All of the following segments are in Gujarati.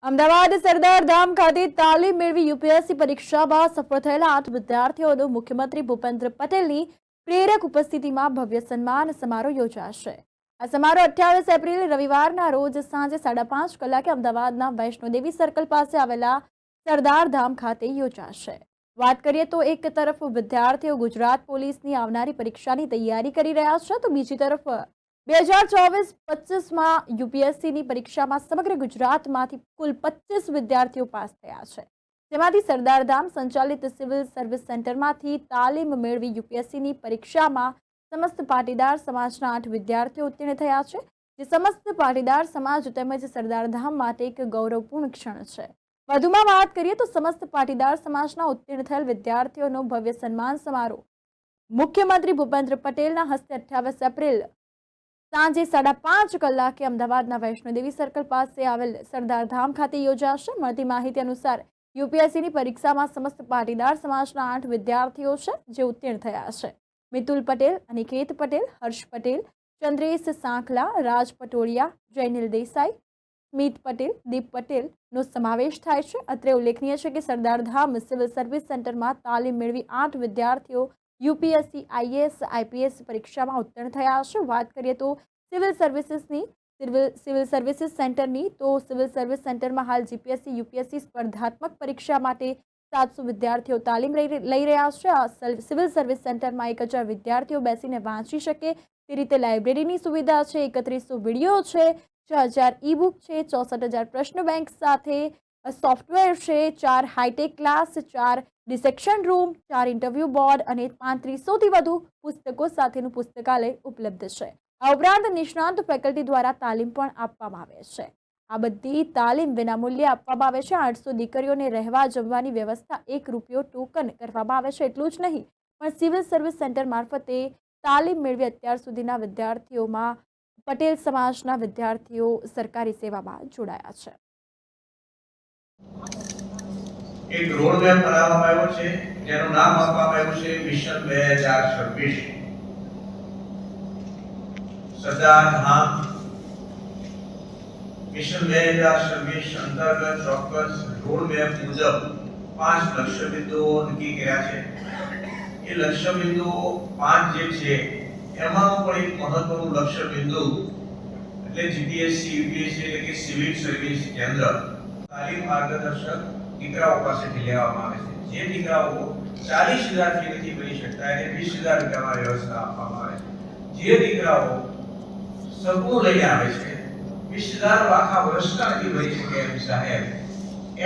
અમદાવાદ સરદાર ધામ ખાતે તાલીમ મેળવી યુપીએસસી પરીક્ષામાં સફળ થયેલા 8 વિદ્યાર્થીઓનું મુખ્યમંત્રી ભૂપેન્દ્ર પટેલની પ્રેરક ઉપસ્થિતિમાં ભવ્ય સન્માન સમારોહ યોજાશે। આ સમારોહ 28 એપ્રિલ રવિવારના રોજ સાંજે 5:30 કલાકે અમદાવાદના વૈષ્ણોદેવી સર્કલ પાસે આવેલા સરદાર ધામ ખાતે યોજાશે। વાત કરીએ તો એક તરફ વિદ્યાર્થીઓ ગુજરાત પોલીસની આવનારી પરીક્ષાની તૈયારી કરી રહ્યા છે, તો બીજી તરફ 2024-25 માં યુપીએસસીની પરીક્ષામાં સમગ્ર ગુજરાતમાંથી કુલ 25 વિદ્યાર્થીઓ પાસ થયા છે, જેમાંથી સરદાર ધામ સંચાલિત સિવિલ સર્વિસ સેન્ટરમાંથી તાલીમ મેળવી યુપીએસસીની પરીક્ષામાં સમસ્ત પાટીદાર સમાજના 8 વિદ્યાર્થીઓ ઉત્તીર્ણ થયા છે, જે સમસ્ત પાટીદાર સમાજ તેમજ સરદાર ધામ માટે એક ગૌરવપૂર્ણ ક્ષણ છે। વધુમાં વાત કરીએ તો સમસ્ત પાટીદાર સમાજના ઉત્તીર્ણ થયેલ વિદ્યાર્થીઓનો ભવ્ય સન્માન સમારોહ મુખ્યમંત્રી ભૂપેન્દ્ર પટેલના હસ્તે 28 એપ્રિલ સાંજે 5:30 કલાકે અમદાવાદના વૈષ્ણોદેવી સર્કલ પાસે આવેલ સરદાર ધામ ખાતે યોજાશે। મળતી માહિતી અનુસાર યુપીએસસીની પરીક્ષામાં સમસ્ત પાટીદાર સમાજના 8 વિદ્યાર્થીઓ છે, જે ઉત્તીર્ણ થયા છે। મિતુલ પટેલ, અનિકેત પટેલ, હર્ષ પટેલ, ચંદ્રેશ સાંખલા, રાજ પટોળિયા, જયનીલ દેસાઈ, સ્મિત પટેલ, દીપ પટેલનો સમાવેશ થાય છે। અત્રે ઉલ્લેખનીય છે કે સરદાર ધામ સિવિલ સર્વિસ સેન્ટરમાં તાલીમ મેળવી 8 વિદ્યાર્થીઓ યુપીએસસી આઈએએસ આઈપીએસ પરીક્ષામાં ઉત્તીર્ણ થયા છે। વાત કરીએ તો સિવિલ સર્વિસીસ સેન્ટરની તો સિવિલ સર્વિસ સેન્ટરમાં હાલ જીપીએસસી યુપીએસસી સ્પર્ધાત્મક પરીક્ષા માટે 700 વિદ્યાર્થીઓ તાલીમ લઈ રહ્યા છે। આ સિવિલ સર્વિસ સેન્ટરમાં 1000 વિદ્યાર્થીઓ બેસીને વાંચી શકે તે રીતે લાઇબ્રેરીની સુવિધા છે, 3100 વિડીયો છે, 6000 ઈ બુક છે, 64000 પ્રશ્ન બેંક સાથે સોફ્ટવેર છે, 4 hi tech class, 4 dissection room, 4 interview board અને 3500થી વધુ પુસ્તકો સાથેનું પુસ્તકાલય ઉપલબ્ધ છે। આ ઉપરાંત નિષ્ણાંત ફેકલ્ટી દ્વારા તાલીમ પણ આપવામાં આવે છે। આ બધી તાલીમ વિનામૂલ્યે આપવામાં આવે છે। 800 દીકરીઓને રહેવા જમવાની વ્યવસ્થા ₹1 ટોકન કરવામાં આવે છે। એટલું જ નહીં, પણ સિવિલ સર્વિસ સેન્ટર મારફતે તાલીમ મેળવી અત્યાર સુધીના વિદ્યાર્થીઓમાં પટેલ સમાજના વિદ્યાર્થીઓ સરકારી સેવામાં જોડાયા છે। એક રોડ મેપ બનાવવામાં આવ્યો છે, જેનું નામ આપવામાં આવ્યું છે મિશન 2026। સરદાર ધામ મિશન 2026 અંતર્ગત ચોક્કસ રોડ મેપ મુજબ 5 લક્ષ્ય બિંદુઓ નક્કી કર્યા છે। એ લક્ષ્ય બિંદુઓ 5 જે છે એમાંનું પણ એક મહત્વનું લક્ષ્ય બિંદુ એટલે જીપીએસસી યુપીએસસી એટલે કે સિવિલ સર્વિસ કેન્દ્ર તાલીમ માર્ગદર્શક દીકરાઓ પાસેથી લેવામાં આવે છે। જે દીકરાઓ 40,000 ફી નથી ભરી શકતા એને 20,000 રૂપિયામાં વ્યવસ્થા આપવામાં આવે છે। જે દીકરાઓ સગું લઈને આવે છે 20,000 આખા વર્ષના નથી ભરી શકે એમ સાહેબ,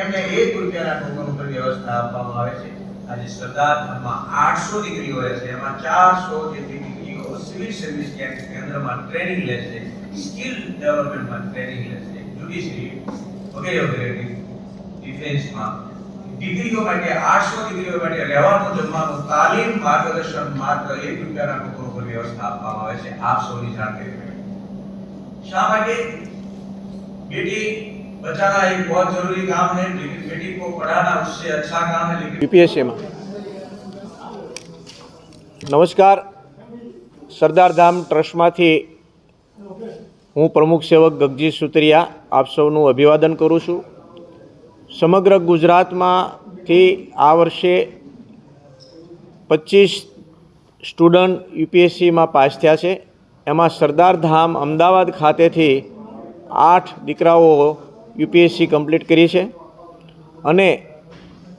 એમને ₹1 ટોકન ઉપર વ્યવસ્થા આપવામાં આવે છે। આજે સરદાર ધામમાં 800 દીકરીઓ રહે છે, એમાં 400 જેટલી દીકરીઓ સિવિલ સર્વિસ કેન્દ્રમાં ટ્રેનિંગ લે છે, સ્કિલ ડેવલપમેન્ટમાં ટ્રેનિંગ લે છે, જ્યુડિશરી વગેરે વગેરે ડિફેન્સમાં દીકરીઓ માટે 800 દીકરીઓ માટે રહેવાનું જમવાનું તાલીમ માર્ગદર્શન માત્ર ₹1 ટોકન ઉપર વ્યવસ્થા આપવામાં આવે છે। આપ સૌની જાણકારી માટે શા માટે बेटी बचाना एक बहुत जरूरी काम है, लेकिन बेटी को पढ़ाना उससे अच्छा काम है। लेकिन यूपीएससी में नमस्कार, सरदार धाम ट्रस्टमांथी हूँ प्रमुख सेवक गगजी सुत्रिया आप सौનું અભિવાદન કરું છું। સમગ્ર ગુજરાતમાંથી આ વર્ષે 25 સ્ટુડન્ટ યુપીએસસીમાં પાસ થયા છે। એમાં સરદાર ધામ અમદાવાદ ખાતેથી 8 દીકરાઓ યુપીએસસી કમ્પ્લીટ કરી છે। અને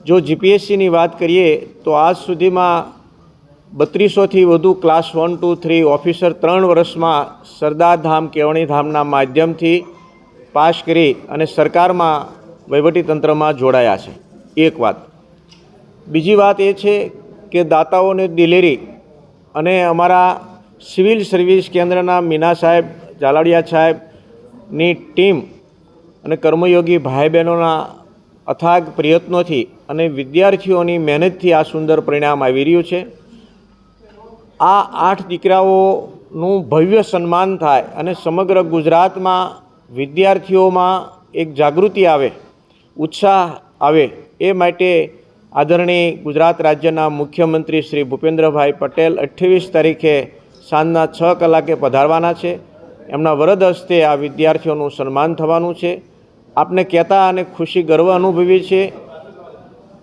જો જીપીએસસીની વાત કરીએ તો આજ સુધીમાં 3200થી વધુ ક્લાસ 1, 2, 3 ઓફિસર 3 વર્ષમાં સરદાર ધામ કેળવણી ધામના માધ્યમથી પાસ કરી અને સરકારમાં વહીવટીતંત્રમાં જોડાયા છે। એક વાત। બીજી વાત એ છે કે દાતાઓને દિલેરી અને અમારા સિવિલ સર્વિસ કેન્દ્રના મીના સાહેબ, ઝાલાડિયા સાહેબની ટીમ અને કર્મયોગી ભાઈ બહેનોના અથાગ પ્રયત્નોથી અને વિદ્યાર્થીઓની મહેનતથી આ સુંદર પરિણામ આવી રહ્યું છે। આ 8 દીકરાઓનું ભવ્ય સન્માન થાય અને સમગ્ર ગુજરાતમાં વિદ્યાર્થીઓમાં એક જાગૃતિ આવે, ઉત્સાહ આવે એ માટે આદરણીય ગુજરાત રાજ્યના મુખ્યમંત્રી શ્રી ભૂપેન્દ્રભાઈ પટેલ 28 તારીખે સાંજના 6 કલાકે પધારવાના છે। એમના વરદ હસ્તે આ વિદ્યાર્થીઓનું સન્માન થવાનું છે। આપને કહેતા અને ખુશી ગર્વ અનુભવીએ છીએ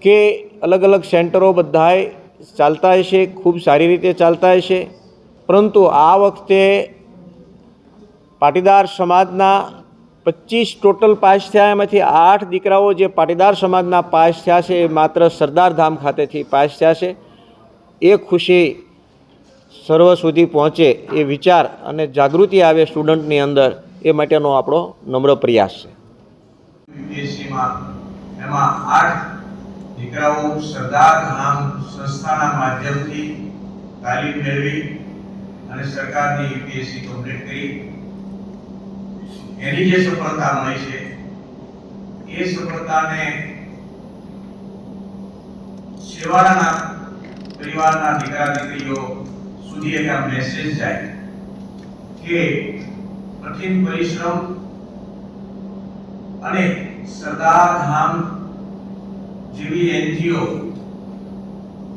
કે અલગ અલગ સેન્ટરો બધાય ચાલતા હશે, ખૂબ સારી રીતે ચાલતા હશે, પરંતુ આ વખતે પાટીદાર સમાજના 25 ટોટલ પાસ થયા, એમાંથી 8 દીકરાઓ જે પાટીદાર સમાજના પાસ થયા છે એ માત્ર સરદારધામ ખાતેથી પાસ થયા છે. એ ખુશી સર્વ સુધી પહોંચે એ વિચાર અને જાગૃતિ આવે સ્ટુડન્ટની અંદર, એ માટેનો આપણો નમ્ર પ્રયાસ છે. યુપીએસસીમાં એમાં 8 દીકરાઓ સરદારધામ સંસ્થાના માધ્યમથી તાલીમ મેળવી અને સરકારની યુપીએસસી કમ્પ્લીટ કરી. એની જે સફળતા મળી છે એ સફળતાને છેવાડાના પરિવારના દીકરા દીકરીઓ સુધી એક આ મેસેજ જાય કે કઠિન પરિશ્રમ અને સરદારધામ જેવી NGO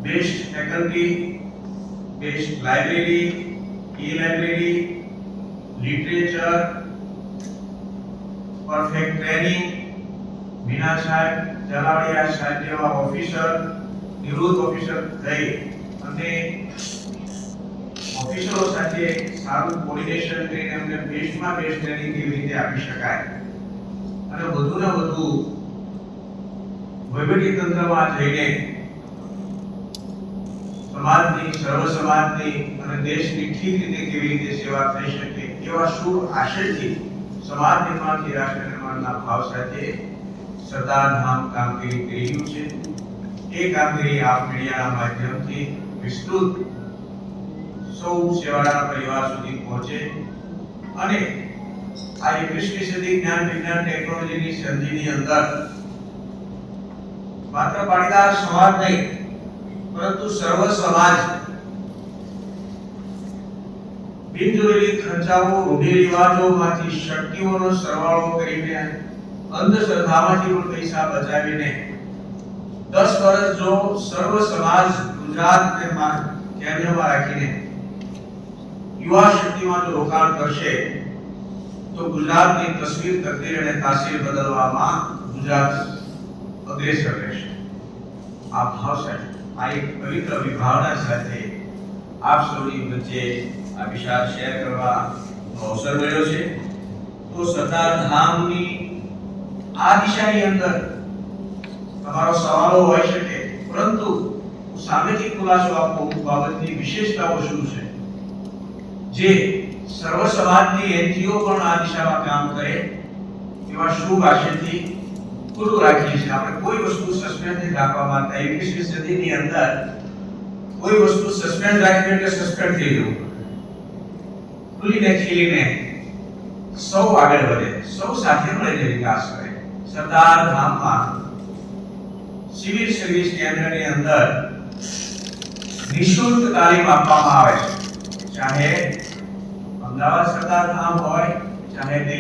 best faculty, best library, e library, literature, perfect training, Meena સાહેબ, જલાવડિયા સાહેબ જેવા ઓફિસર, નિવૃત્ત ઓફિસર થઈ અને ઓફિસરો સાથે સારું કોર્ડિનેશન કરીને એમને બેસ્ટમાં બેસ્ટ ટ્રેનિંગ કેવી રીતે આપી શકાય અને વધુ ને વધુ વહીવટી તંત્રમાં જઈને સમાજની, સર્વ સમાજની અને દેશની ઠીક રીતે કેવી રીતે સેવા થઈ શકે એવા શુભ આશયથી સમાજ નિર્માણથી રાષ્ટ્ર નિર્માણના ભાવ સાથે સરદારધામ કામગીરી કરી રહ્યું છે. એ કામગીરી આપ મીડિયાના માધ્યમથી વિસ્તૃત સૌ સેવાના પરિવાર સુધી પહોંચે અને આ 21મી સદી જ્ઞાન વિજ્ઞાન ટેકનોલોજીની સંધિની અંદર માત્ર પાટીદાર સમાજ નહીં પરંતુ સર્વ સમાજ બિનજરૂરી ખર્ચાઓ, રૂઢિરિવાજોમાંથી શક્તિઓનો સરવાળો કરીને અંધશ્રદ્ધામાંથી પણ પૈસા બચાવીને 10 વર્ષ જો સર્વ સમાજ ગુજરાતને કેન્દ્રમાં રાખીને યુવા શક્તિમાં જો રોકાણ કરશે તો ગુજરાતની તસવીર, તકદીર અને તાસીર બદલવામાં ગુજરાત અગ્રેસર રહેશે. આ ભાવ સાથે, આ એક પવિત્ર વિભાવના સાથે આપ સૌની વચ્ચે આ વિચાર શેર કરવાનો અવસર મળ્યો છે. તો સરદારધામની આ દિશાની અંદર તમારો સવાલો હોઈ શકે, પરંતુ સામેથી ખુલાસો આપો બાબતની વિશેષતાઓ શું છે જે સર્વ સમાજની એનજીઓ પણ આ દિશામાં કામ કરે એવા શુભ આશયથી ખુલ્લું રાખીએ છીએ. આપણે કોઈ વસ્તુ સસ્પેન્ડ નથી રાખવા માંગતા. 21મી સદીની અંદર કોઈ વસ્તુ સસ્પેન્ડ રાખવી એટલે સસ્પેન્ડ થઈ જવું. ખુલીને ખીલીને સૌ આગળ વધે, સૌ સાથે મળીને વિકાસ કરે. સરદારધામમાં સિવિલ સર્વિસ કેન્દ્રની અંદર નિઃશુલ્ક તાલીમ આપવામાં આવે છે. ચાહે અમદાવાદ સરદારધામ હોય, ચાહે દિલ્હી